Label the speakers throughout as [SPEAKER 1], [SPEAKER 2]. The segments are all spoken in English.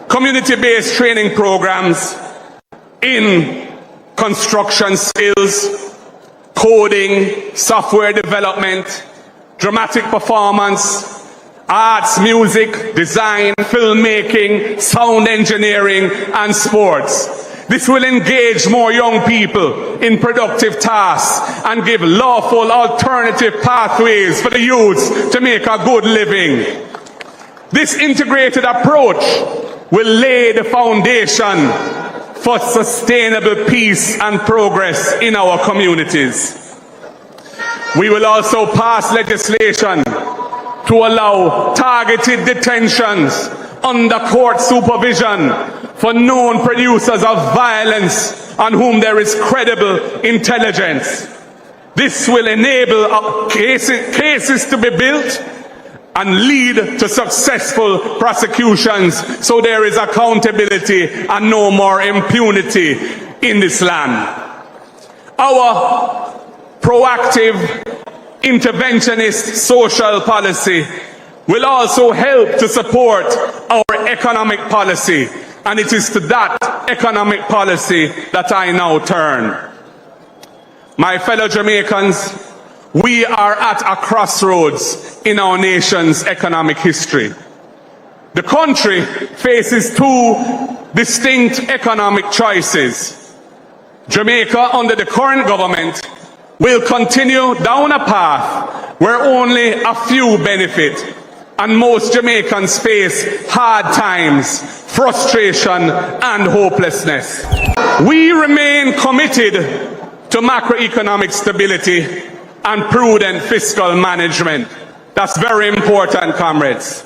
[SPEAKER 1] community-based training programs in construction skills, coding, software development, dramatic performance, arts, music, design, filmmaking, sound engineering, and sports. This will engage more young people in productive tasks and give lawful alternative pathways for the youths to make a good living. This integrated approach will lay the foundation for sustainable peace and progress in our communities. We will also pass legislation to allow targeted detentions under court supervision for known producers of violence on whom there is credible intelligence. This will enable cases to be built and lead to successful prosecutions, so there is accountability and no more impunity in this land. Our proactive interventionist social policy will also help to support our economic policy, and it is to that economic policy that I now turn. My fellow Jamaicans, we are at a crossroads in our nation's economic history. The country faces two distinct economic choices. Jamaica, under the current government, will continue down a path where only a few benefit, and most Jamaicans face hard times, frustration, and hopelessness. We remain committed to macroeconomic stability and prudent fiscal management. That's very important, comrades.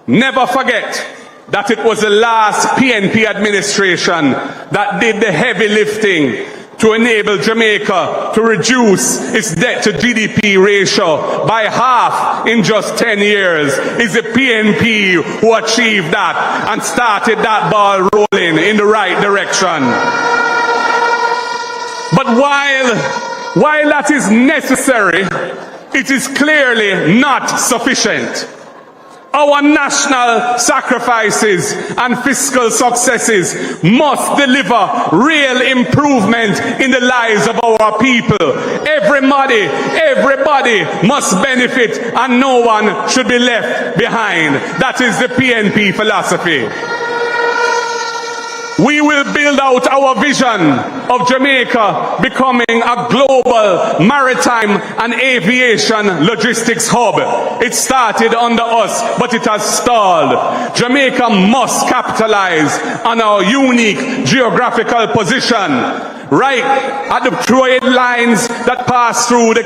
[SPEAKER 1] Never forget that it was the last PNP administration that did the heavy lifting to enable Jamaica to reduce its debt to GDP ratio by half in just 10 years. It's the PNP who achieved that and started that ball rolling in the right direction. But while that is necessary, it is clearly not sufficient. Our national sacrifices and fiscal successes must deliver real improvement in the lives of our people. Everybody must benefit and no one should be left behind. That is the PNP philosophy. We will build out our vision of Jamaica becoming a global maritime and aviation logistics hub. It started under us, but it has stalled. Jamaica must capitalize on our unique geographical position, right at the trade lines that pass through the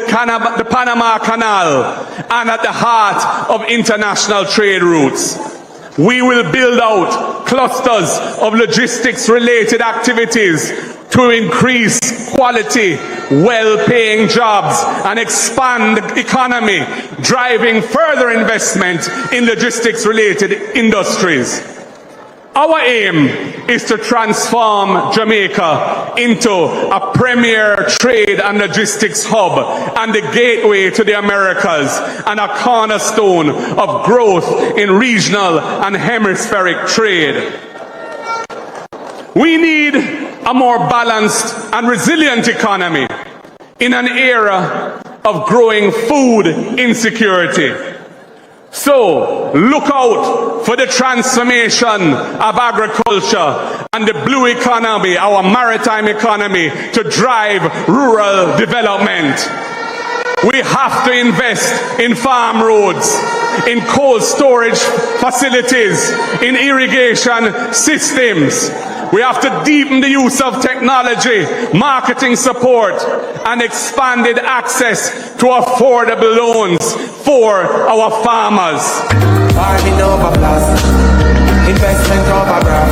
[SPEAKER 1] Panama Canal and at the heart of international trade routes. We will build out clusters of logistics-related activities to increase quality, well-paying jobs and expand the economy, driving further investment in logistics-related industries. Our aim is to transform Jamaica into a premier trade and logistics hub and the gateway to the Americas and a cornerstone of growth in regional and hemispheric trade. We need a more balanced and resilient economy in an era of growing food insecurity. So, look out for the transformation of agriculture and the blue economy, our maritime economy, to drive rural development. We have to invest in farm roads, in cold storage facilities, in irrigation systems. We have to deepen the use of technology, marketing support, and expanded access to affordable loans for our farmers.
[SPEAKER 2] Farming over plus, investment over graph.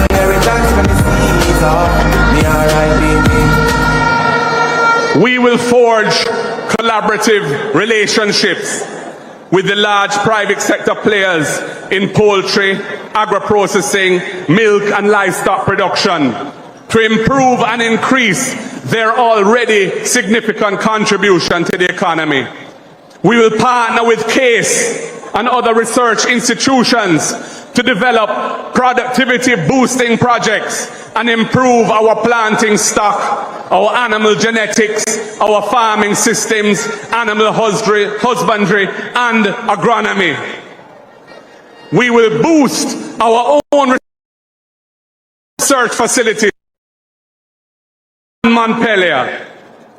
[SPEAKER 2] Inheritance from the seeds of me alright, baby.
[SPEAKER 1] We will forge collaborative relationships with the large private sector players in poultry, agro-processing, milk and livestock production to improve and increase their already significant contribution to the economy. We will partner with CASE and other research institutions to develop productivity-boosting projects and improve our planting stock, our animal genetics, our farming systems, animal husbandry, and agronomy. We will boost our own research facilities in Montpelier.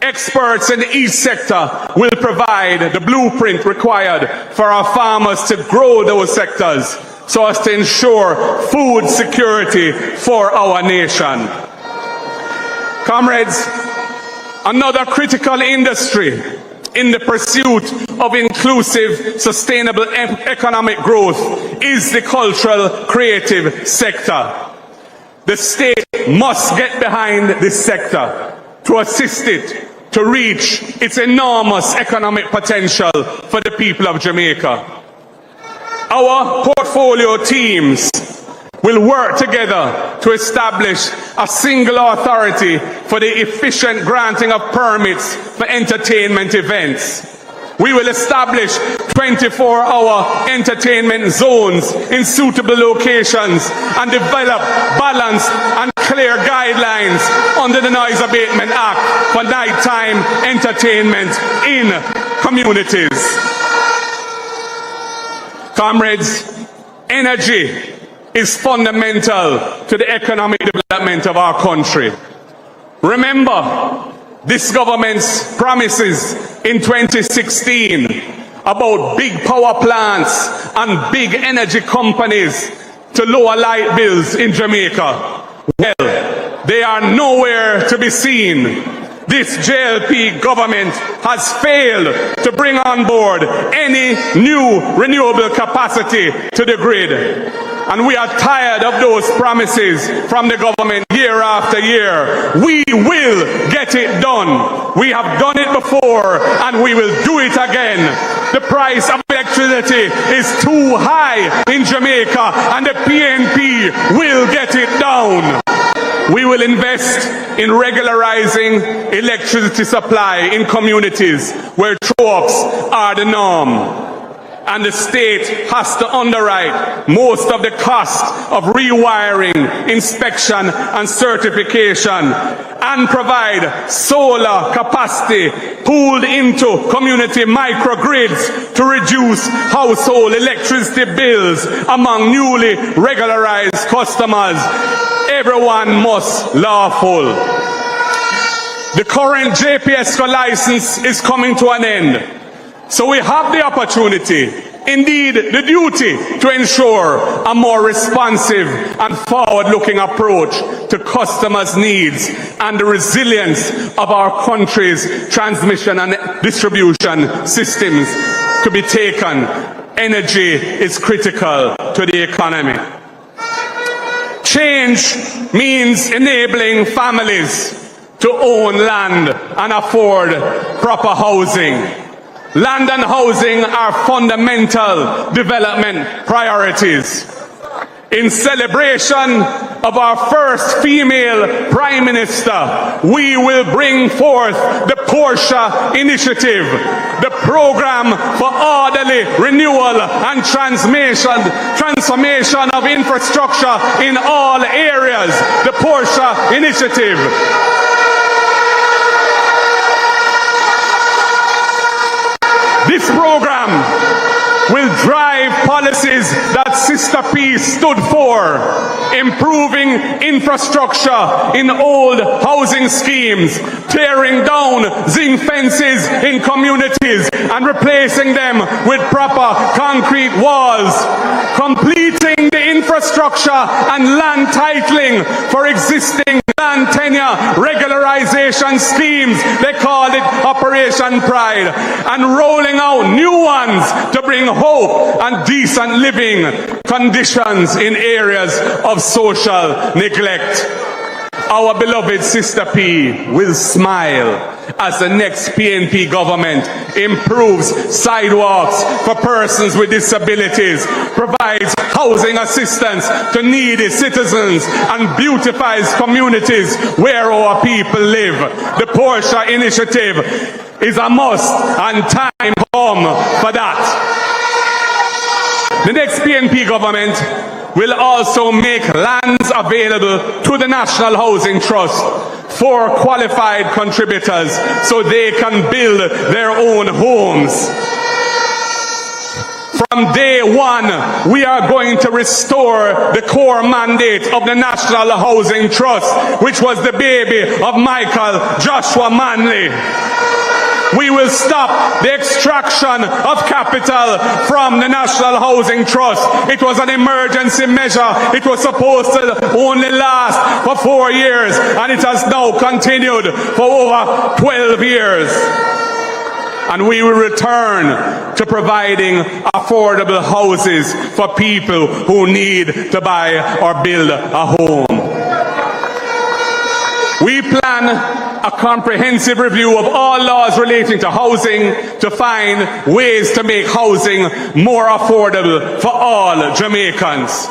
[SPEAKER 1] Experts in each sector will provide the blueprint required for our farmers to grow those sectors so as to ensure food security for our nation. Comrades, another critical industry in the pursuit of inclusive, sustainable economic growth is the cultural creative sector. The state must get behind this sector to assist it to reach its enormous economic potential for the people of Jamaica. Our portfolio teams will work together to establish a single authority for the efficient granting of permits for entertainment events. We will establish 24-hour entertainment zones in suitable locations and develop balanced and clear guidelines under the Noise Abatement Act for nighttime entertainment in communities. Comrades, energy is fundamental to the economic development of our country. Remember this government's promises in 2016 about big power plants and big energy companies to lower light bills in Jamaica. Well, they are nowhere to be seen. This JLP government has failed to bring on board any new renewable capacity to the grid. And we are tired of those promises from the government year after year. We will get it done. We have done it before and we will do it again. The price of electricity is too high in Jamaica and the PNP will get it down. We will invest in regularizing electricity supply in communities where true-ups are the norm. And the state has to underwrite most of the cost of rewiring, inspection and certification and provide solar capacity pooled into community microgrids to reduce household electricity bills among newly regularized customers. Everyone must lawful. The current JPSCO license is coming to an end. So we have the opportunity, indeed the duty, to ensure a more responsive and forward-looking approach to customers' needs and the resilience of our country's transmission and distribution systems to be taken. Energy is critical to the economy. Change means enabling families to own land and afford proper housing. Land and housing are fundamental development priorities. In celebration of our first female Prime Minister, we will bring forth the Portia Initiative, the program for orderly renewal and transformation of infrastructure in all areas, the Portia Initiative. This program will drive policies that Sister P stood for, improving infrastructure in old housing schemes, tearing down zinc fences in communities and replacing them with proper concrete walls, completing the infrastructure and land titling for existing land tenure regularization schemes, they call it Operation Pride, and rolling out new ones to bring hope and decent living conditions in areas of social neglect. Our beloved Sister P will smile as the next PNP government improves sidewalks for persons with disabilities, provides housing assistance to needy citizens, and beautifies communities where our people live. The Portia Initiative is a must, and time come for that. The next PNP government will also make lands available to the National Housing Trust for qualified contributors so they can build their own homes. From day one, we are going to restore the core mandate of the National Housing Trust, which was the baby of Michael Joshua Manley. We will stop the extraction of capital from the National Housing Trust. It was an emergency measure. It was supposed to only last for 4 years, and it has now continued for over 12 years. And we will return to providing affordable houses for people who need to buy or build a home. We plan a comprehensive review of all laws relating to housing to find ways to make housing more affordable for all Jamaicans.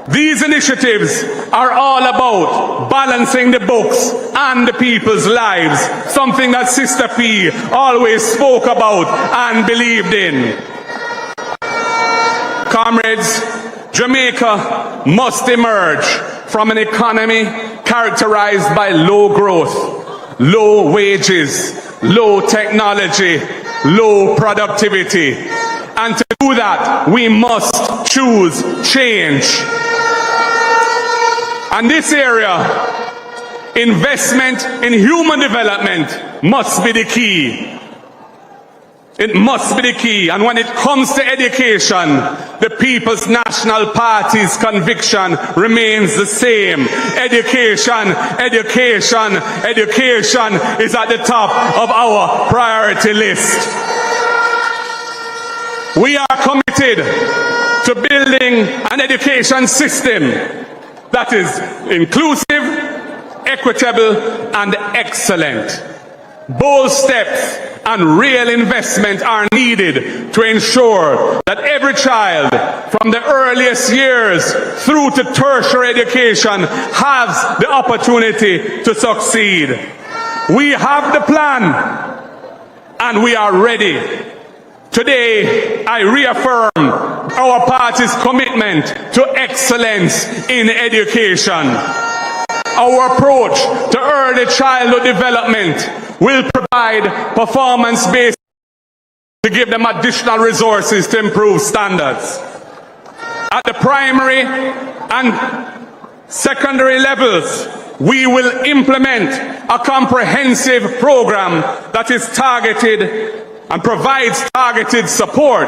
[SPEAKER 1] These initiatives are all about balancing the books and the people's lives, something that Sister P always spoke about and believed in. Comrades, Jamaica must emerge from an economy characterized by low growth, low wages, low technology, low productivity. And to do that, we must choose change. And this area, investment in human development must be the key. It must be the key. And when it comes to education, the People's National Party's conviction remains the same. Education, education, education is at the top of our priority list. We are committed to building an education system that is inclusive, equitable, and excellent. Bold steps and real investment are needed to ensure that every child from the earliest years through to tertiary education has the opportunity to succeed. We have the plan and we are ready. Today, I reaffirm our party's commitment to excellence in education. Our approach to early childhood development will provide performance-based to give them additional resources to improve standards. At the primary and secondary levels, we will implement a comprehensive program that is targeted and provides targeted support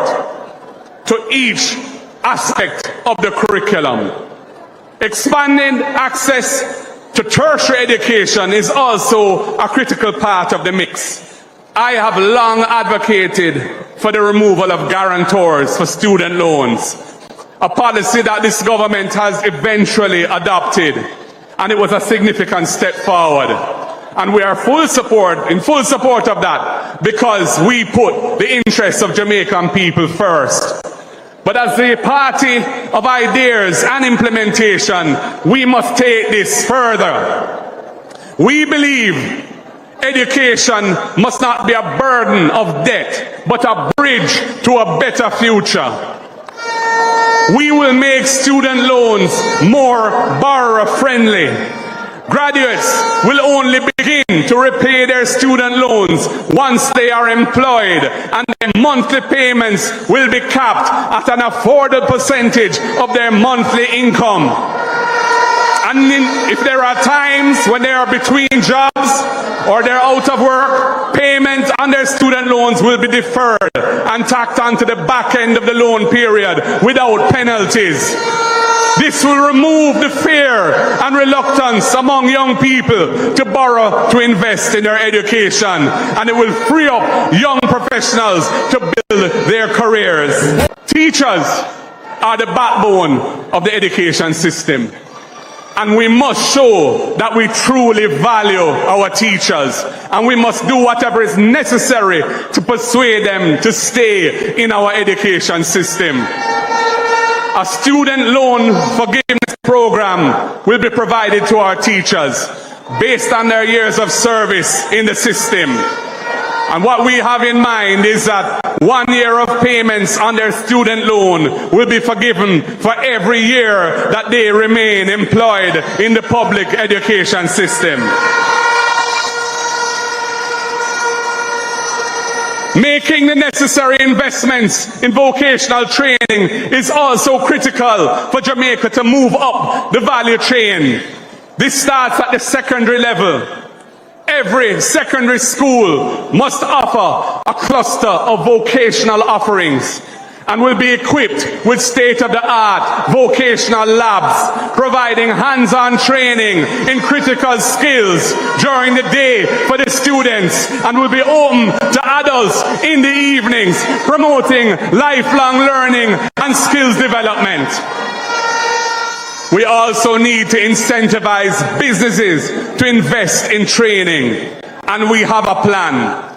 [SPEAKER 1] to each aspect of the curriculum. Expanding access to tertiary education is also a critical part of the mix. I have long advocated for the removal of guarantors for student loans, a policy that this government has eventually adopted, and it was a significant step forward. And we are in full support of that, because we put the interests of Jamaican people first. But as the party of ideas and implementation, we must take this further. We believe education must not be a burden of debt, but a bridge to a better future. We will make student loans more borrower-friendly. Graduates will only begin to repay their student loans once they are employed, and their monthly payments will be capped at an affordable percentage of their monthly income. And if there are times when they are between jobs or they're out of work, payment on their student loans will be deferred and tacked onto the back end of the loan period without penalties. This will remove the fear and reluctance among young people to borrow to invest in their education, and it will free up young professionals to build their careers. Teachers are the backbone of the education system, and we must show that we truly value our teachers, and we must do whatever is necessary to persuade them to stay in our education system. A student loan forgiveness program will be provided to our teachers based on their years of service in the system. And what we have in mind is that 1 year of payments on their student loan will be forgiven for every year that they remain employed in the public education system. Making the necessary investments in vocational training is also critical for Jamaica to move up the value chain. This starts at the secondary level. Every secondary school must offer a cluster of vocational offerings and will be equipped with state-of-the-art vocational labs, providing hands-on training in critical skills during the day for the students, and will be open to adults in the evenings, promoting lifelong learning and skills development. We also need to incentivize businesses to invest in training, and we have a plan.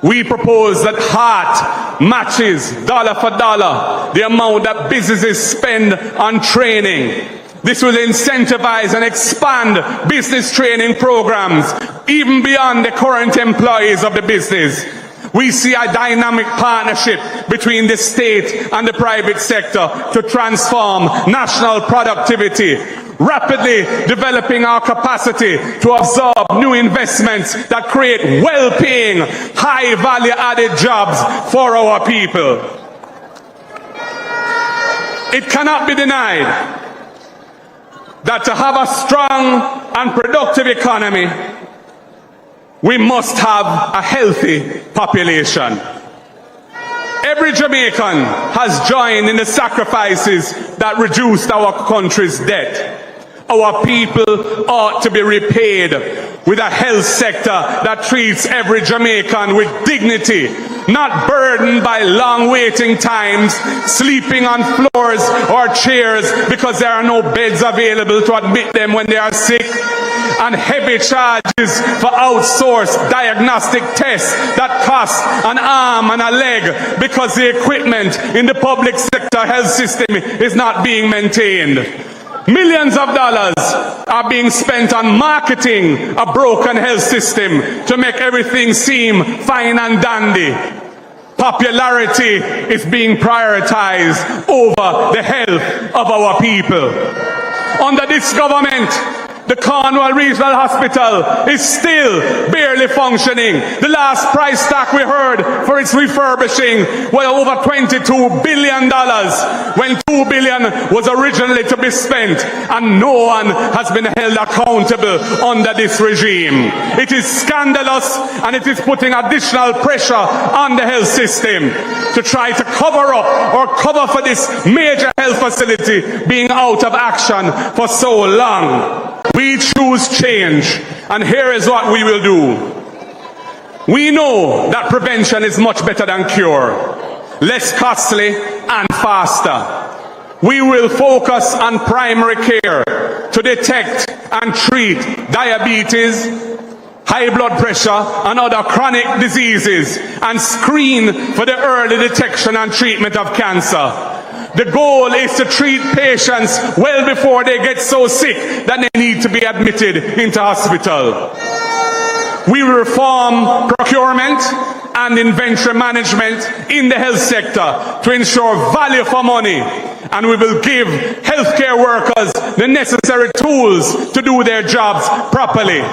[SPEAKER 1] We propose that HEART matches dollar for dollar the amount that businesses spend on training. This will incentivize and expand business training programs even beyond the current employees of the business. We see a dynamic partnership between the state and the private sector to transform national productivity, rapidly developing our capacity to absorb new investments that create well-paying, high-value-added jobs for our people. It cannot be denied that to have a strong and productive economy, we must have a healthy population. Every Jamaican has joined in the sacrifices that reduced our country's debt. Our people ought to be repaid with a health sector that treats every Jamaican with dignity, not burdened by long waiting times, sleeping on floors or chairs because there are no beds available to admit them when they are sick, and heavy charges for outsourced diagnostic tests that cost an arm and a leg because the equipment in the public sector health system is not being maintained. Millions of dollars are being spent on marketing a broken health system to make everything seem fine and dandy. Popularity is being prioritized over the health of our people. Under this government, the Cornwall Regional Hospital is still barely functioning. The last price tag we heard for its refurbishing was over $22 billion, when $2 billion was originally to be spent, and no one has been held accountable under this regime. It is scandalous, and it is putting additional pressure on the health system to try to cover up or cover for this major health facility being out of action for so long. We choose change, and here is what we will do. We know that prevention is much better than cure, less costly and faster. We will focus on primary care to detect and treat diabetes, high blood pressure and other chronic diseases, and screen for the early detection and treatment of cancer. The goal is to treat patients well before they get so sick that they need to be admitted into hospital. We will reform procurement and inventory management in the health sector to ensure value for money, and we will give healthcare workers the necessary tools to do their jobs properly.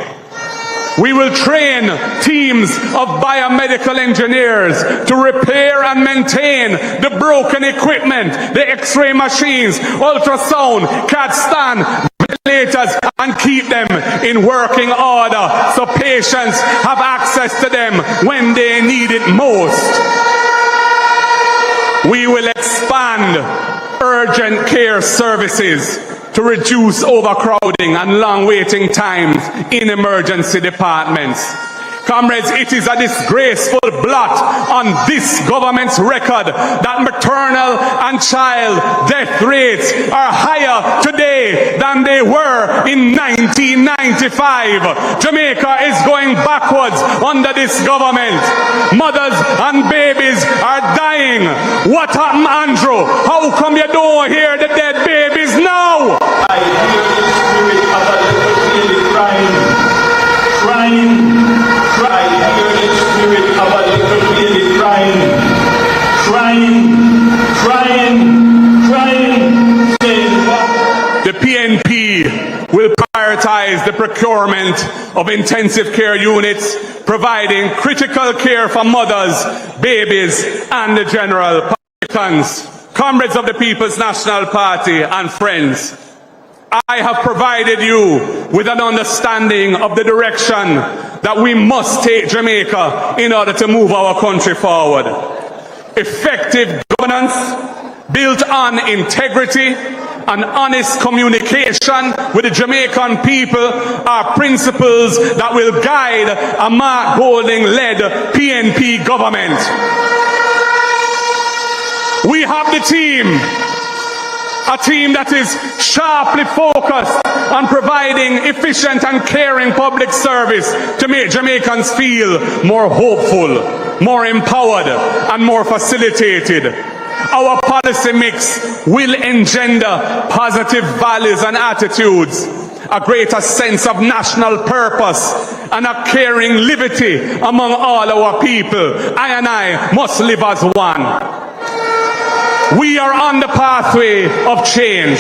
[SPEAKER 1] We will train teams of biomedical engineers to repair and maintain the broken equipment, the X-ray machines, ultrasound, CAT scan, ventilators, and keep them in working order so patients have access to them when they need it most. We will expand urgent care services to reduce overcrowding and long waiting times in emergency departments. Comrades, it is a disgraceful blot on this government's record that maternal and child death rates are higher today than they were in 1995. Jamaica is going backwards under this government. Mothers and babies are dying. What happened, Andrew? How come you don't hear the dead babies now?
[SPEAKER 3] I hear the spirit of a little baby crying, crying. I hear the spirit of a little baby crying.
[SPEAKER 1] procurement of intensive care units, providing critical care for mothers, babies, and the general population. Comrades of the People's National Party and friends, I have provided you with an understanding of the direction that we must take Jamaica in order to move our country forward. Effective governance built on integrity and honest communication with the Jamaican people are principles that will guide a Mark Golding-led PNP government. We have the team, a team that is sharply focused on providing efficient and caring public service to make Jamaicans feel more hopeful, more empowered, and more facilitated. Our policy mix will engender positive values and attitudes, a greater sense of national purpose, and a caring liberty among all our people. I and I must live as one. We are on the pathway of change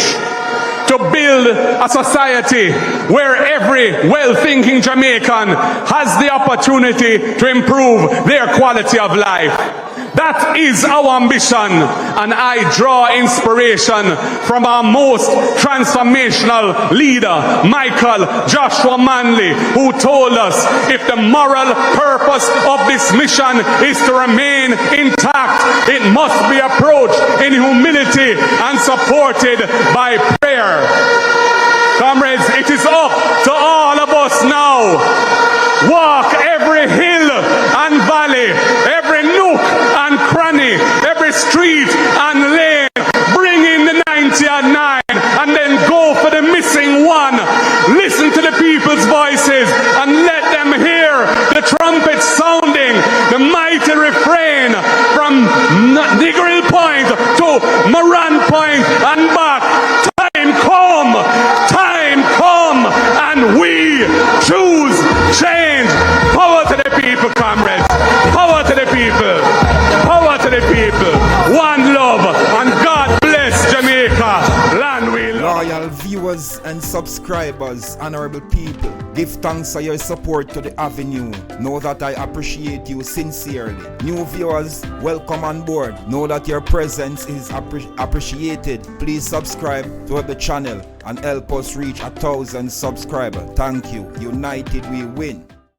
[SPEAKER 1] to build a society where every well-thinking Jamaican has the opportunity to improve their quality of life. That is our ambition, and I draw inspiration from our most transformational leader, Michael Joshua Manley, who told us if the moral purpose of this mission is to remain intact, it must be approached in humility and supported by prayer. Comrades, it is up to all of us now. Walk every hill and valley, every nook and cranny, every street and lane. Bring in the 90 and 9 and then go for the missing one. Listen to the people's voices and let them hear the trumpet sounding, the mighty refrain from Niggeril Point to Moran Point and back. Time come, and we choose change. Power to the people, comrades. Power to the people. Power to the people. One love, and God bless Jamaica. Land we love.
[SPEAKER 4] Loyal viewers and subscribers, honorable people, give thanks for your support to the Avenue. Know that I appreciate you sincerely. New viewers, welcome on board. Know that your presence is appreciated. Please subscribe to the channel and help us reach 1,000 subscribers. Thank you. United we win.